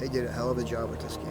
They did a hell of a job with this game.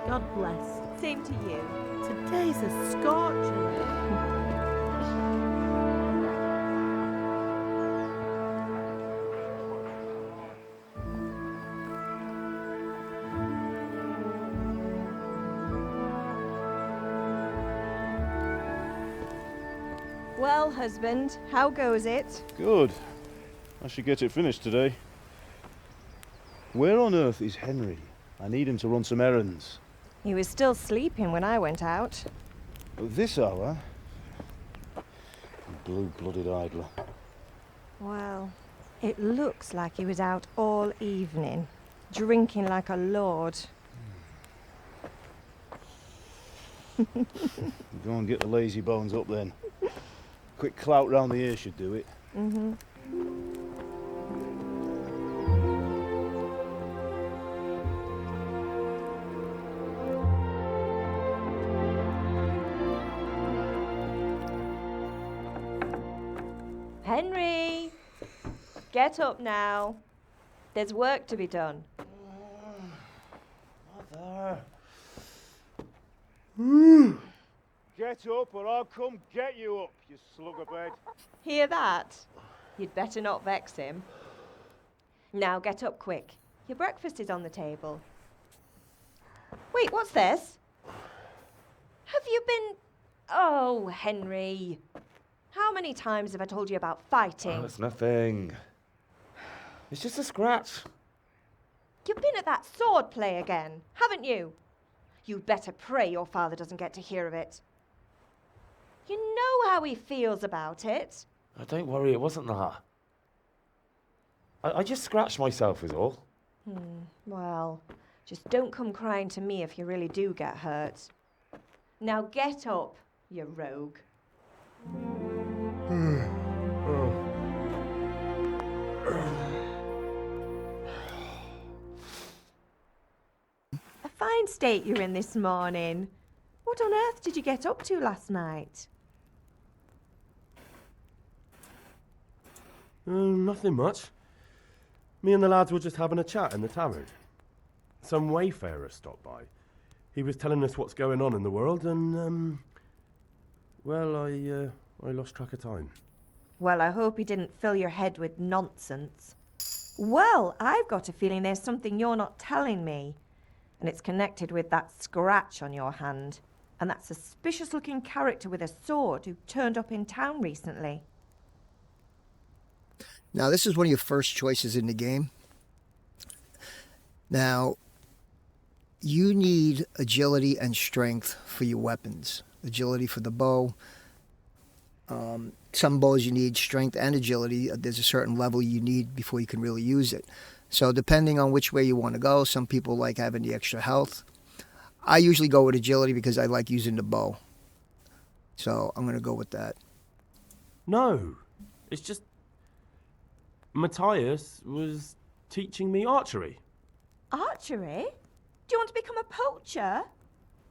God bless. Same to you. Today's a scorcher. Well, husband, how goes it? Good. I should get it finished today. Where on earth is Henry? I need him to run some errands. He was still sleeping when I went out. At this hour? Blue-blooded idler. Well, it looks like he was out all evening, drinking like a lord. Go and get the lazy bones up then. Quick clout round the ear should do it. Mm-hmm. Henry! Get up now. There's work to be done. Mother. Get up or I'll come get you up, you slug of bed. Hear that? You'd better not vex him. Now get up quick. Your breakfast is on the table. Wait, what's this? Have you been... Oh, Henry. How many times have I told you about fighting? Oh, it's nothing. It's just a scratch. You've been at that sword play again, haven't you? You'd better pray your father doesn't get to hear of it. You know how he feels about it. Oh, don't worry, it wasn't that. I just scratched myself is all. Well, just don't come crying to me if you really do get hurt. Now get up, you rogue. A fine state you're in this morning. What on earth did you get up to last night? Nothing much. Me and the lads were just having a chat in the tavern. Some wayfarer stopped by. He was telling us what's going on in the world and, well, I lost track of time. Well, I hope he didn't fill your head with nonsense. Well, I've got a feeling there's something you're not telling me. And it's connected with that scratch on your hand. And that suspicious-looking character with a sword who turned up in town recently. Now, this is one of your first choices in the game. Now, you need agility and strength for your weapons. Agility for the bow. Some bows you need strength and agility. There's a certain level you need before you can really use it. So depending on which way you want to go, some people like having the extra health. I usually go with agility because I like using the bow. So I'm going to go with that. No, it's just... Matthias was teaching me archery. Archery? Do you want to become a poacher?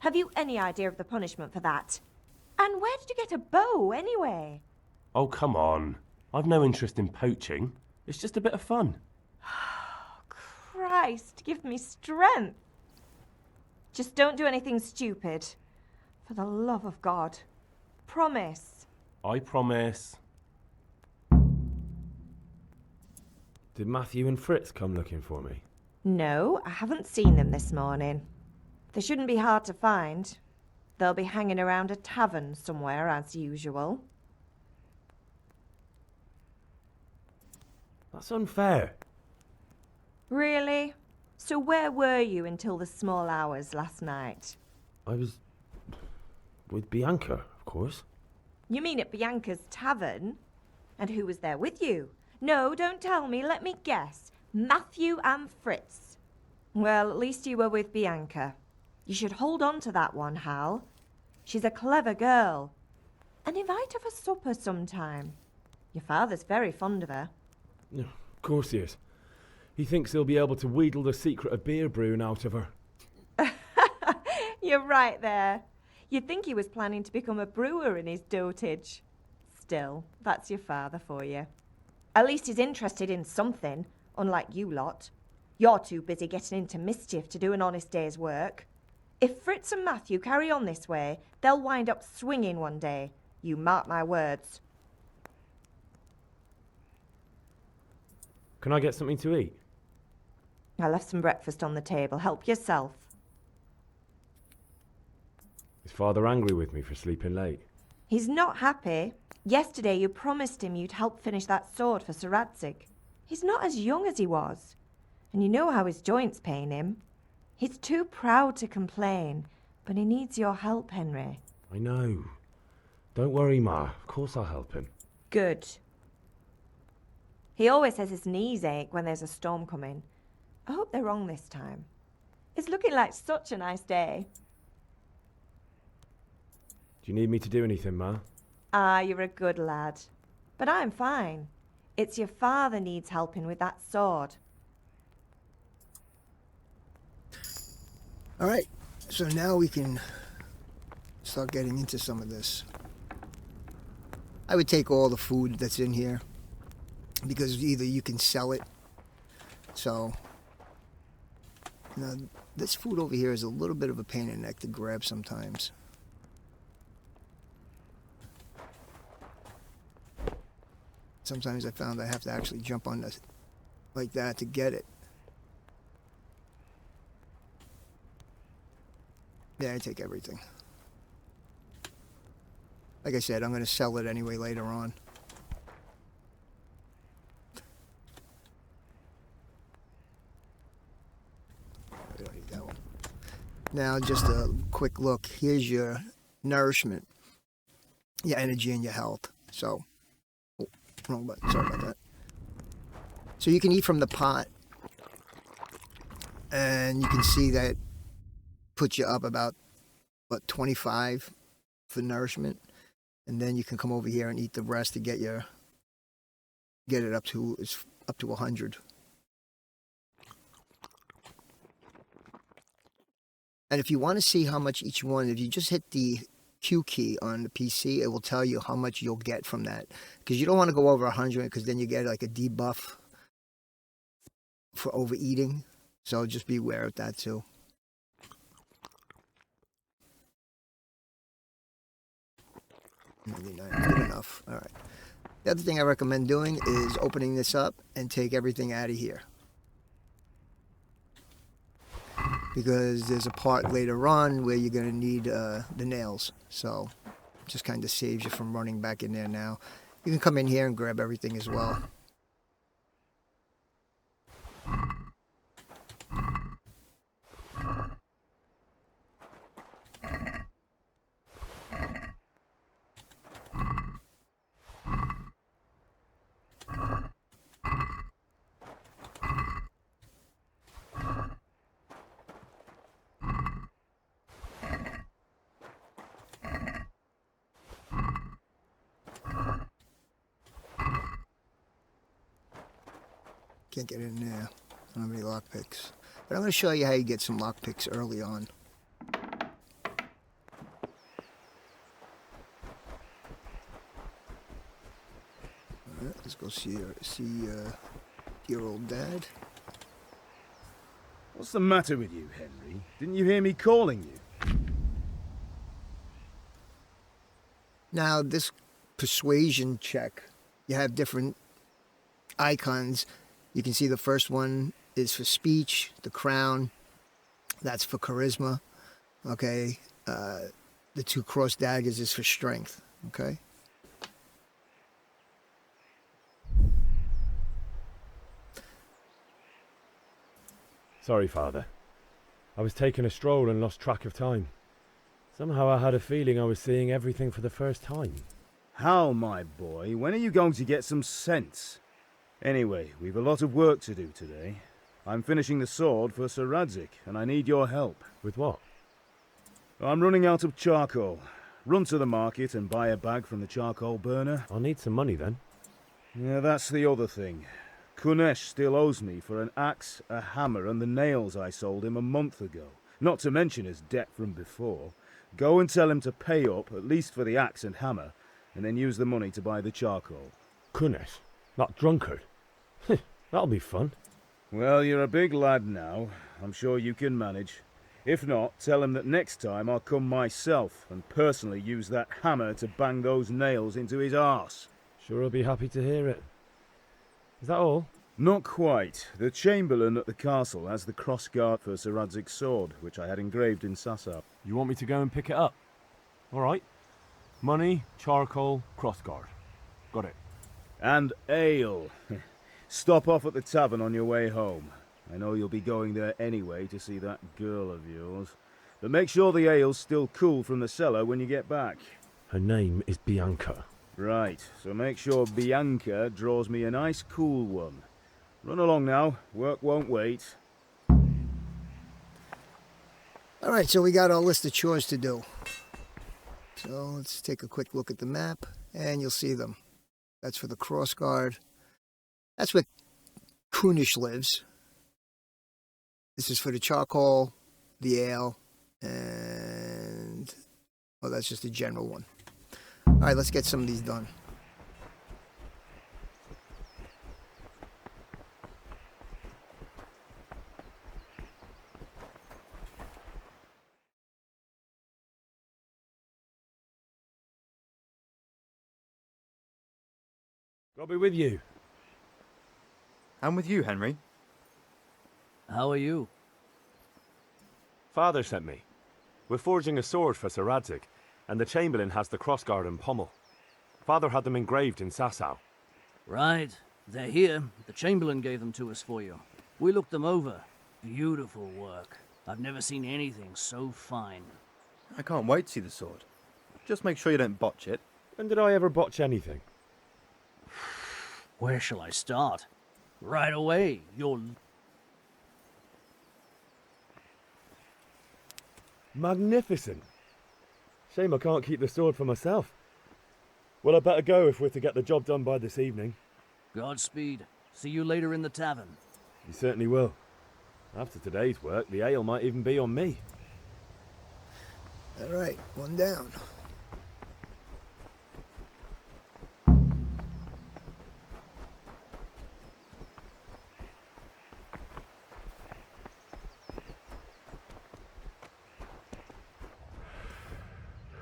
Have you any idea of the punishment for that? And where did you get a bow, anyway? Oh, come on. I've no interest in poaching. It's just a bit of fun. Christ, give me strength. Just don't do anything stupid. For the love of God. Promise. I promise. Did Matthew and Fritz come looking for me? No, I haven't seen them this morning. They shouldn't be hard to find. They'll be hanging around a tavern somewhere, as usual. That's unfair. Really? So where were you until the small hours last night? I was with Bianca, of course. You mean at Bianca's tavern? And who was there with you? No, don't tell me, let me guess. Matthew and Fritz. Well, at least you were with Bianca. You should hold on to that one, Hal. She's a clever girl. And invite her for supper sometime. Your father's very fond of her. Yeah, of course he is. He thinks he'll be able to wheedle the secret of beer brewing out of her. You're right there. You'd think he was planning to become a brewer in his dotage. Still, that's your father for you. At least he's interested in something, unlike you lot. You're too busy getting into mischief to do an honest day's work. If Fritz and Matthew carry on this way, they'll wind up swinging one day. You mark my words. Can I get something to eat? I left some breakfast on the table. Help yourself. Is Father angry with me for sleeping late? He's not happy. Yesterday you promised him you'd help finish that sword for Sir Radzig. He's not as young as he was. And you know how his joints pain him. He's too proud to complain, but he needs your help, Henry. I know. Don't worry, Ma. Of course I'll help him. Good. He always says his knees ache when there's a storm coming. I hope they're wrong this time. It's looking like such a nice day. Do you need me to do anything, Ma? Ah, you're a good lad. But I'm fine. It's your father needs helping with that sword. All right, so now we can start getting into some of this. I would take all the food that's in here because either you can sell it. So, now this food over here is a little bit of a pain in the neck to grab sometimes. Sometimes I found I have to actually jump on this like that to get it. Yeah, I take everything. Like I said, I'm going to sell it anyway later on. We don't need that one. Now, just a quick look. Here's your nourishment, your energy, and your health. So, oh, wrong button. Sorry about that. So you can eat from the pot, and you can see that puts you up about, what, 25 for nourishment, and then you can come over here and eat the rest to get it up to 100. And if you want to see how much each one, if you just hit the Q key on the PC, it will tell you how much you'll get from that, because you don't want to go over 100, because then you get like a debuff for overeating. So just be aware of that too. Good enough. All right. The other thing I recommend doing is opening this up and take everything out of here, because there's a part later on where you're going to need the nails. So just kind of saves you from running back in there now. You can come in here and grab everything as well. Can't get in there. I don't have any lockpicks. But I'm going to show you how you get some lockpicks early on. Let's go see dear old dad. What's the matter with you, Henry? Didn't you hear me calling you? Now, this persuasion check, you have different icons. You can see the first one is for speech, the crown, that's for charisma, okay? The two crossed daggers is for strength, okay? Sorry, Father. I was taking a stroll and lost track of time. Somehow I had a feeling I was seeing everything for the first time. How, my boy? When are you going to get some sense? Anyway, we've a lot of work to do today. I'm finishing the sword for Sir Radzig, and I need your help. With what? I'm running out of charcoal. Run to the market and buy a bag from the charcoal burner. I'll need some money then. Yeah, that's the other thing. Kunesh still owes me for an axe, a hammer, and the nails I sold him a month ago. Not to mention his debt from before. Go and tell him to pay up, at least for the axe and hammer, and then use the money to buy the charcoal. Kunesh? That drunkard? That'll be fun. Well, you're a big lad now. I'm sure you can manage. If not, tell him that next time I'll come myself and personally use that hammer to bang those nails into his arse. Sure I'll be happy to hear it. Is that all? Not quite. The Chamberlain at the castle has the crossguard for Sir Radzig's sword, which I had engraved in Sasau. You want me to go and pick it up? Alright. Money, charcoal, crossguard. Got it. And ale. Stop off at the tavern on your way home. I know you'll be going there anyway to see that girl of yours. But make sure the ale's still cool from the cellar when you get back. Her name is Bianca. Right, so make sure Bianca draws me a nice cool one. Run along now, work won't wait. All right, so we got our list of chores to do. So let's take a quick look at the map, and you'll see them. That's for the crossguard. That's where Kunesh lives. This is for the charcoal, the ale, and... oh, that's just a general one. All right, let's get some of these done. I'll be with you. I'm with you, Henry. How are you? Father sent me. We're forging a sword for Sir Radzig, and the Chamberlain has the crossguard and pommel. Father had them engraved in Sasau. Right. They're here. The Chamberlain gave them to us for you. We looked them over. Beautiful work. I've never seen anything so fine. I can't wait to see the sword. Just make sure you don't botch it. When did I ever botch anything? Where shall I start? Right away, you're... Magnificent. Shame I can't keep the sword for myself. Well, I better go if we're to get the job done by this evening. Godspeed. See you later in the tavern. You certainly will. After today's work, the ale might even be on me. All right, one down.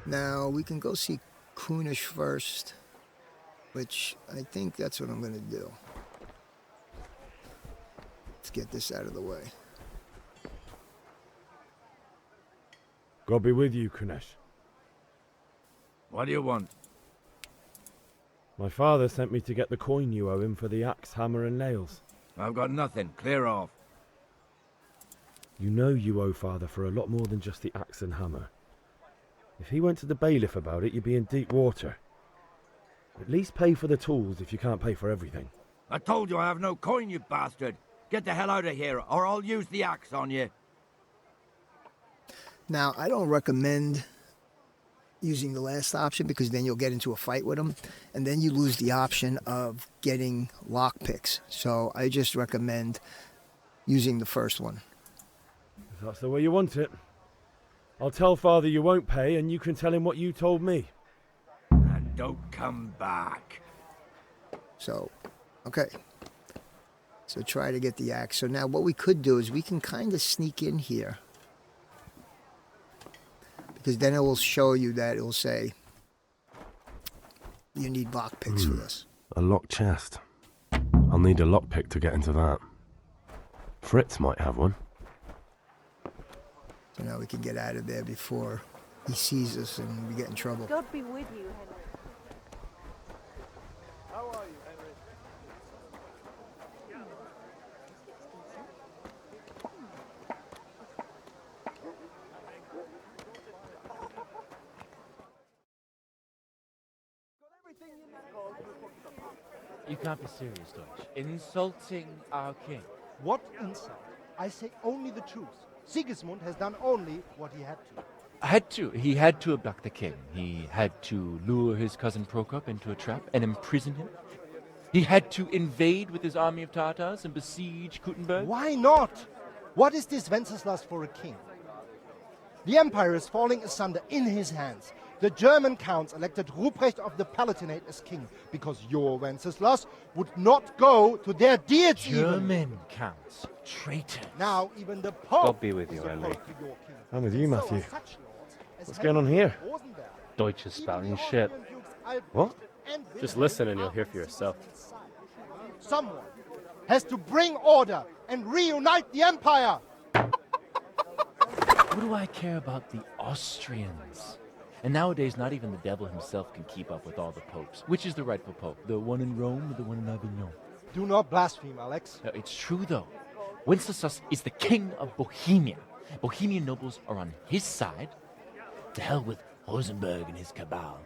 Now, we can go see Kunesh first, which I think that's what I'm going to do. Let's get this out of the way. God be with you, Kunesh. What do you want? My father sent me to get the coin you owe him for the axe, hammer and nails. I've got nothing. Clear off. You know you owe father for a lot more than just the axe and hammer. If he went to the bailiff about it, you'd be in deep water. At least pay for the tools if you can't pay for everything. I told you I have no coin, you bastard. Get the hell out of here, or I'll use the axe on you. Now, I don't recommend using the last option because then you'll get into a fight with him, and then you lose the option of getting lockpicks. So I just recommend using the first one. If that's the way you want it. I'll tell father you won't pay, and you can tell him what you told me. And don't come back. So, okay. So try to get the axe. So now what we could do is we can kind of sneak in here. Because then it will show you that it will say you need lockpicks for this. A locked chest. I'll need a lockpick to get into that. Fritz might have one. So now we can get out of there before he sees us and we get in trouble. God be with you, Henry. How are you, Henry? You can't be serious, Deutsch. Insulting our king. What insult? I say only the truth. Sigismund has done only what he had to. He had to abduct the king. He had to lure his cousin Prokop into a trap and imprison him. He had to invade with his army of Tatars and besiege Kuttenberg. Why not? What is this Wenceslas for a king? The empire is falling asunder in his hands. The German counts elected Ruprecht of the Palatinate as king because your Wenceslas would not go to their deity. German counts, traitors. Now even the Pope. God be with you, Henry. I'm with you, Matthew. What's going on here? Deutsch is spouting shit. What? Just listen and you'll hear for yourself. Someone has to bring order and reunite the empire. What do I care about the Austrians? And nowadays, not even the devil himself can keep up with all the popes. Which is the rightful pope? The one in Rome or the one in Avignon? Do not blaspheme, Alex. No, it's true, though. Wenceslas is the king of Bohemia. Bohemian nobles are on his side. To hell with Rosenberg and his cabal.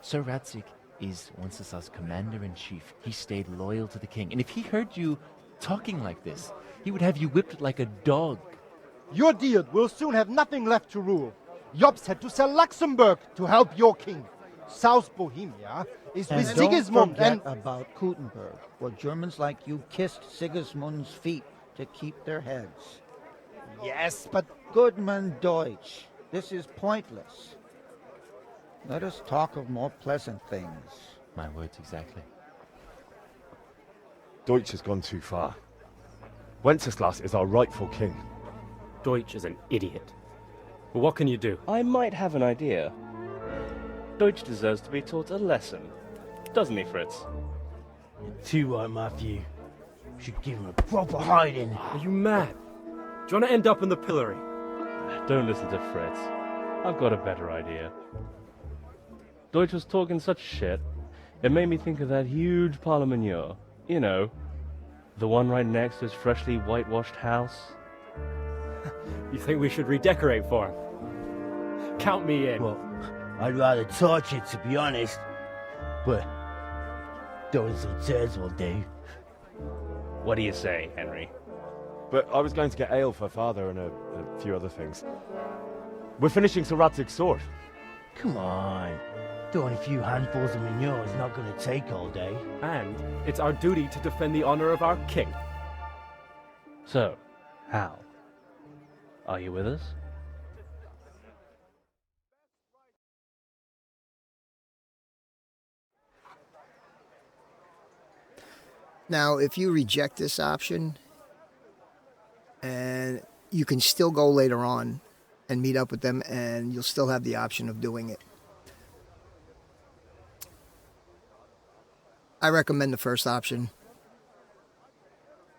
Sir Radzik is Wenceslas' commander-in-chief. He stayed loyal to the king. And if he heard you talking like this, he would have you whipped like a dog. Your Diet will soon have nothing left to rule. Jobst had to sell Luxembourg to help your king. South Bohemia is with Sigismund and... about Kuttenberg, where Germans like you kissed Sigismund's feet to keep their heads. Yes, but... Goodman Deutsch, this is pointless. Let us talk of more pleasant things. My words exactly. Deutsch has gone too far. Wenceslas is our rightful king. Deutsch is an idiot. But what can you do? I might have an idea. Deutsch deserves to be taught a lesson. Doesn't he, Fritz? Too right, Matthew. Should give him a proper hiding. Are you mad? Do you want to end up in the pillory? Don't listen to Fritz. I've got a better idea. Deutsch was talking such shit, it made me think of that huge parliament. You know, the one right next to his freshly whitewashed house. You think we should redecorate for him? Count me in. Well, I'd rather torch it, to be honest. But throwing some tears will do. What do you say, Henry? But I was going to get ale for father and a few other things. We're finishing Sir Radzig's sword. Come on. Throwing a few handfuls of manure is not going to take all day. And it's our duty to defend the honor of our king. So, Hal, are you with us? Now, if you reject this option, and you can still go later on and meet up with them, and you'll still have the option of doing it. I recommend the first option.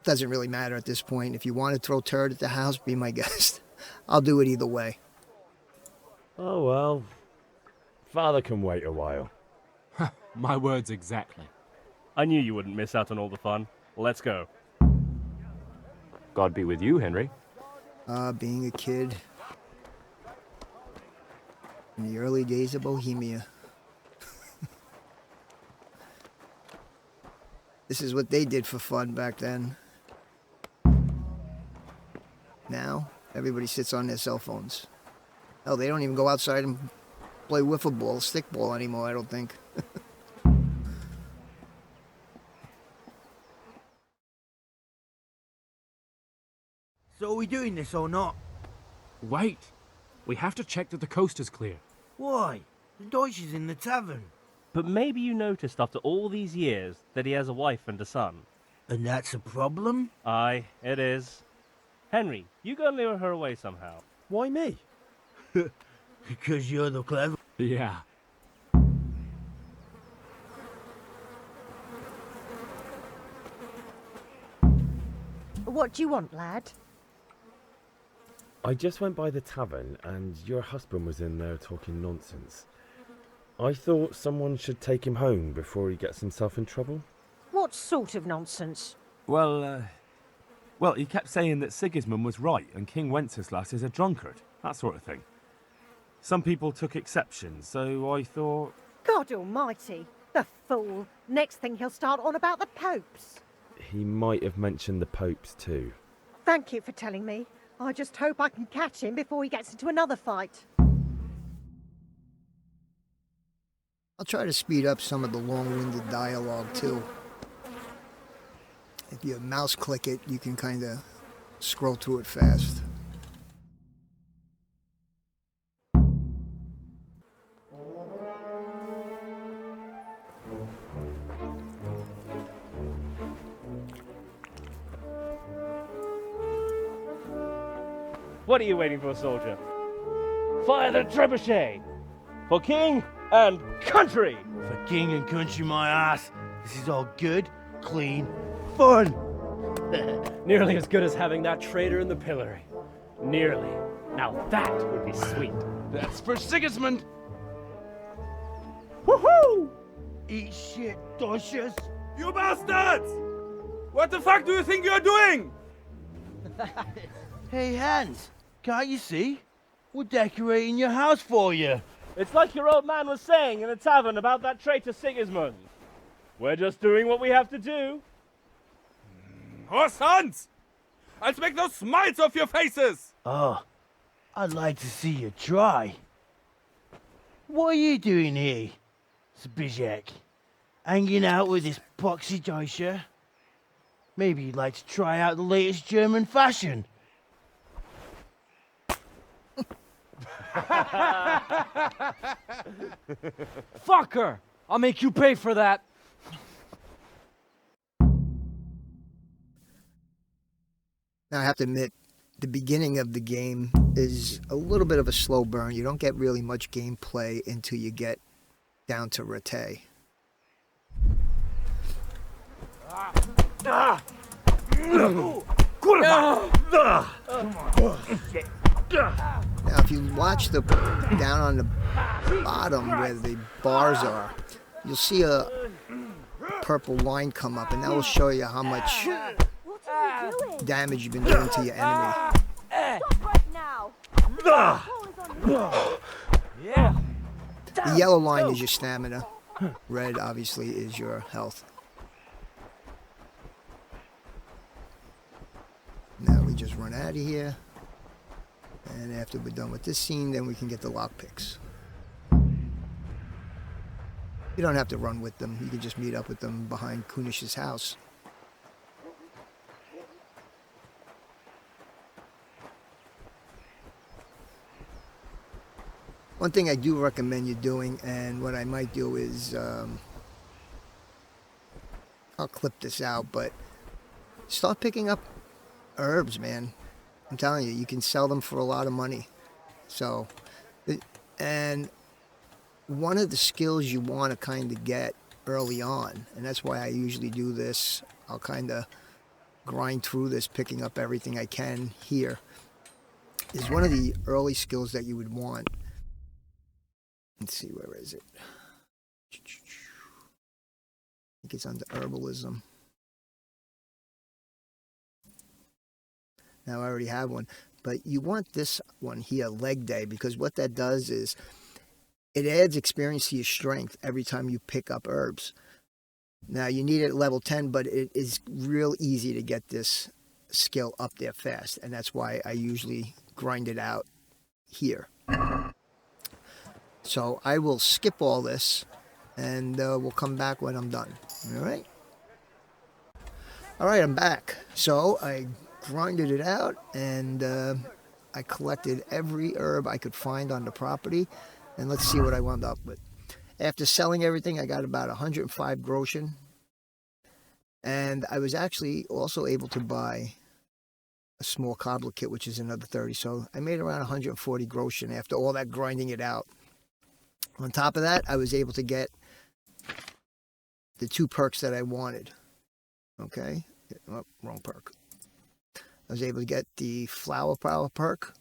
Doesn't really matter at this point. If you want to throw turd at the house, be my guest. I'll do it either way. Oh well. Father can wait a while. My words exactly. I knew you wouldn't miss out on all the fun. Let's go. God be with you, Henry. Being a kid in the early days of Bohemia. This is what they did for fun back then. Now, everybody sits on their cell phones. Hell, they don't even go outside and play wiffle ball, stick ball anymore, I don't think. So are we doing this or not? Wait. We have to check that the coast is clear. Why? The Deutsch is in the tavern. But maybe you noticed after all these years that he has a wife and a son. And that's a problem? Aye, it is. Henry, you go and lure her away somehow. Why me? Because you're the clever... Yeah. What do you want, lad? I just went by the tavern and your husband was in there talking nonsense. I thought someone should take him home before he gets himself in trouble. What sort of nonsense? Well, he kept saying that Sigismund was right and King Wenceslas is a drunkard, that sort of thing. Some people took exception, so I thought... God almighty, the fool. Next thing he'll start on about the popes. He might have mentioned the popes too. Thank you for telling me. I just hope I can catch him before he gets into another fight. I'll try to speed up some of the long-winded dialogue too. If you mouse click it, you can kind of scroll through it fast. What are you waiting for, soldier? Fire the trebuchet! For king and country! For king and country, my ass. This is all good, clean, fun. Nearly as good as having that traitor in the pillory. Nearly. Now that would be sweet. That's for Sigismund. Woohoo! Eat shit, Docious. You bastards! What the fuck do you think you're doing? Hey, Hans, can't you see? We're decorating your house for you. It's like your old man was saying in the tavern about that traitor Sigismund. We're just doing what we have to do. Oh, sons! I'll make those smiles off your faces! Oh, I'd like to see you try. What are you doing here, Zbyszek? Hanging out with this poxy Deutscher? Maybe you'd like to try out the latest German fashion. Fuck her! I'll make you pay for that. Now I have to admit, the beginning of the game is a little bit of a slow burn. You don't get really much gameplay until you get down to Rattay. Now, if you watch the down on the bottom where the bars are, you'll see a purple line come up, and that will show you how much damage you've been doing to your enemy. Stop right now. The yellow line is your stamina. Red, obviously, is your health. Now we just run out of here. And after we're done with this scene, then we can get the lockpicks. You don't have to run with them. You can just meet up with them behind Kunish's house. One thing I do recommend you doing, and what I might do is, I'll clip this out, but start picking up herbs, man. I'm telling you, you can sell them for a lot of money. So, and one of the skills you want to kind of get early on, and that's why I usually do this, I'll kind of grind through this, picking up everything I can here, is one of the early skills that you would want. Let's see, where is it? I think it's under herbalism. Now I already have one, but you want this one here, leg day, because what that does is it adds experience to your strength every time you pick up herbs. Now you need it at level 10, but it is real easy to get this skill up there fast, and that's why I usually grind it out here. So I will skip all this, and we'll come back when I'm done. All right? All right, I'm back. So I grinded it out, and I collected every herb I could find on the property, and let's see what I wound up with. After selling everything, I got about 105 groschen. And I was actually also able to buy a small cobbler kit, which is another 30. So I made around 140 groschen after all that grinding it out. On top of that, I was able to get the 2 perks that I wanted. Okay? Oh, wrong perk. I was able to get the flower power perk.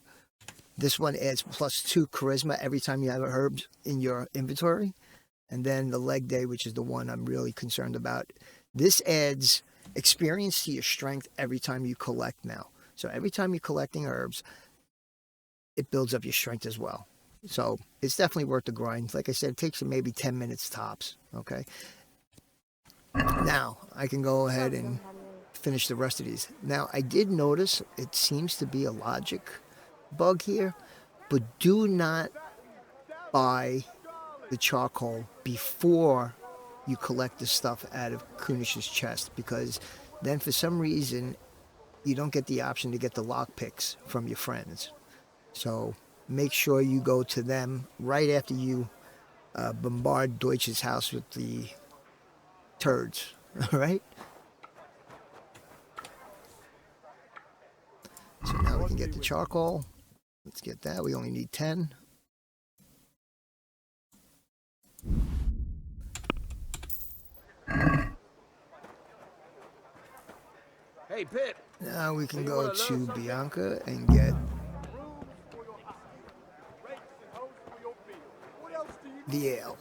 This one adds +2 charisma every time you have herbs in your inventory. And then the leg day, which is the one I'm really concerned about. This adds experience to your strength every time you collect now. So every time you're collecting herbs, it builds up your strength as well. So it's definitely worth the grind. Like I said, it takes you maybe 10 minutes tops. Okay. Now I can go ahead and finish the rest of these. Now I did notice it seems to be a logic bug here, but do not buy the charcoal before you collect the stuff out of Kunish's chest, because then for some reason you don't get the option to get the lockpicks from your friends. So make sure you go to them right after you bombard Deutsch's house with the turds. All right? So now we can get the charcoal. Let's get that. We only need 10. Hey, Pip. Now we can go to Bianca and get the ale.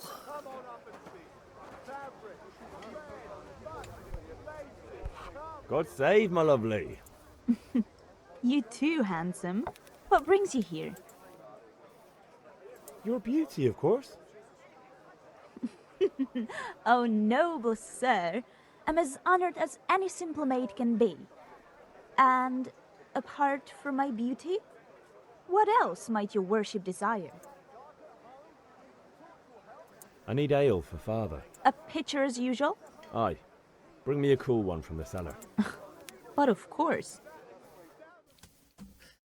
God save my lovely. You too, handsome. What brings you here? Your beauty, of course. Oh, noble sir. I'm as honored as any simple maid can be. And apart from my beauty, what else might your worship desire? I need ale for father. A pitcher as usual? Aye. Bring me a cool one from the cellar. But of course.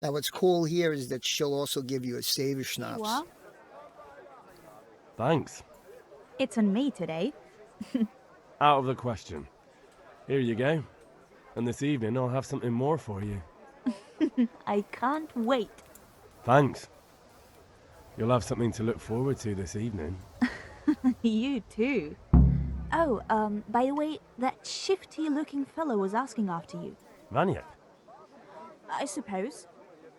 Now what's cool here is that she'll also give you a saver schnapps. What? Thanks. It's on me today. Out of the question. Here you go. And this evening I'll have something more for you. I can't wait. Thanks. You'll have something to look forward to this evening. You too. Oh, by the way, that shifty-looking fellow was asking after you. Vanya? I suppose.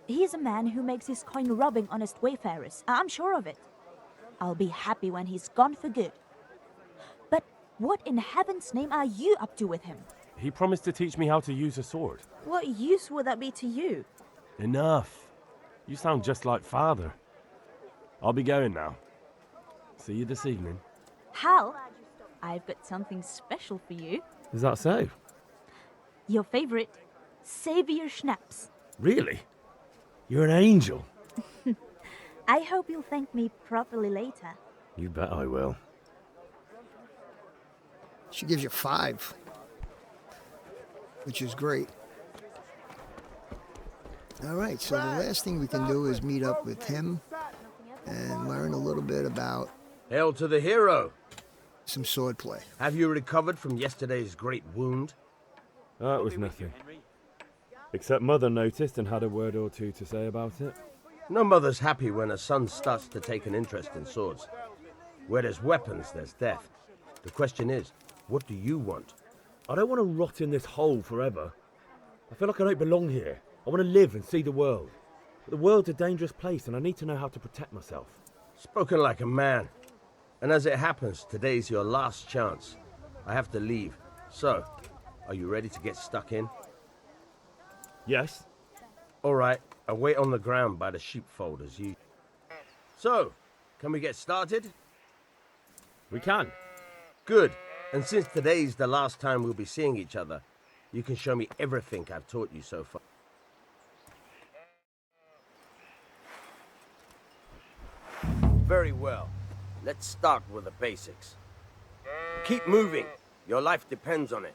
He's a man who makes his coin robbing honest wayfarers. I'm sure of it. I'll be happy when he's gone for good. But what in heaven's name are you up to with him? He promised to teach me how to use a sword. What use would that be to you? Enough. You sound just like father. I'll be going now. See you this evening. Hal, I've got something special for you. Is that so? Your favorite, Savior Schnapps. Really? You're an angel. I hope you'll thank me properly later. You bet I will. She gives you 5, which is great. All right, so the last thing we can do is meet up with him and learn a little bit about... Hail to the hero! Some swordplay. Have you recovered from yesterday's great wound? That was nothing. Except Mother noticed and had a word or two to say about it. No mother's happy when a son starts to take an interest in swords. Where there's weapons, there's death. The question is, what do you want? I don't want to rot in this hole forever. I feel like I don't belong here. I want to live and see the world. But the world's a dangerous place and I need to know how to protect myself. Spoken like a man. And as it happens, today's your last chance. I have to leave. So, are you ready to get stuck in? Yes. All right, I'll wait on the ground by the sheepfold as you... So, can we get started? We can. Good. And since today's the last time we'll be seeing each other, you can show me everything I've taught you so far. Very well. Let's start with the basics. Keep moving. Your life depends on it.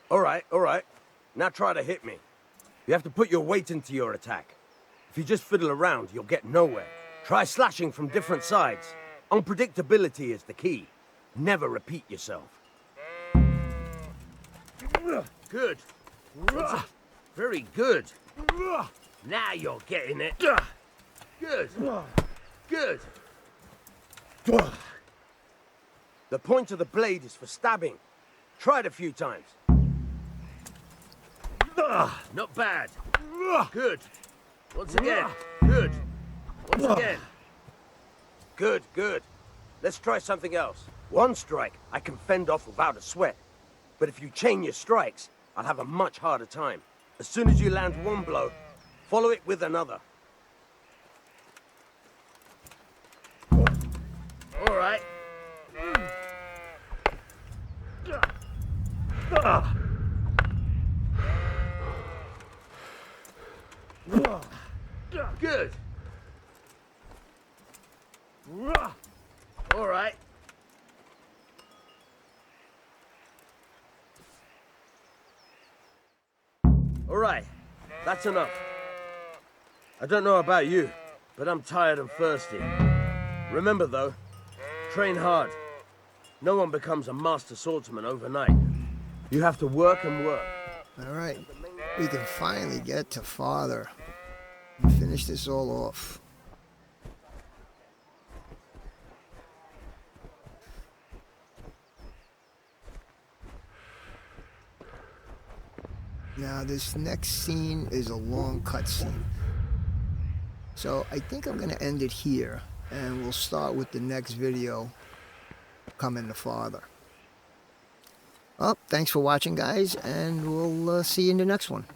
All right. Now try to hit me. You have to put your weight into your attack. If you just fiddle around, you'll get nowhere. Try slashing from different sides. Unpredictability is the key. Never repeat yourself. Good. Very good. Now you're getting it. Good. Good. The point of the blade is for stabbing. Try it a few times. Not bad. Good. Once again. Good. Once again. Good, good. Let's try something else. One strike I can fend off without a sweat. But if you chain your strikes, I'll have a much harder time. As soon as you land one blow, follow it with another. All right. Good. All right. All right. That's enough. I don't know about you, but I'm tired and thirsty. Remember though, train hard. No one becomes a master swordsman overnight. You have to work and work. All right. We can finally get to Father and finish this all off. Now, this next scene is a long cutscene. So I think I'm going to end it here, and we'll start with the next video coming to Father. Well, thanks for watching, guys, and we'll see you in the next one.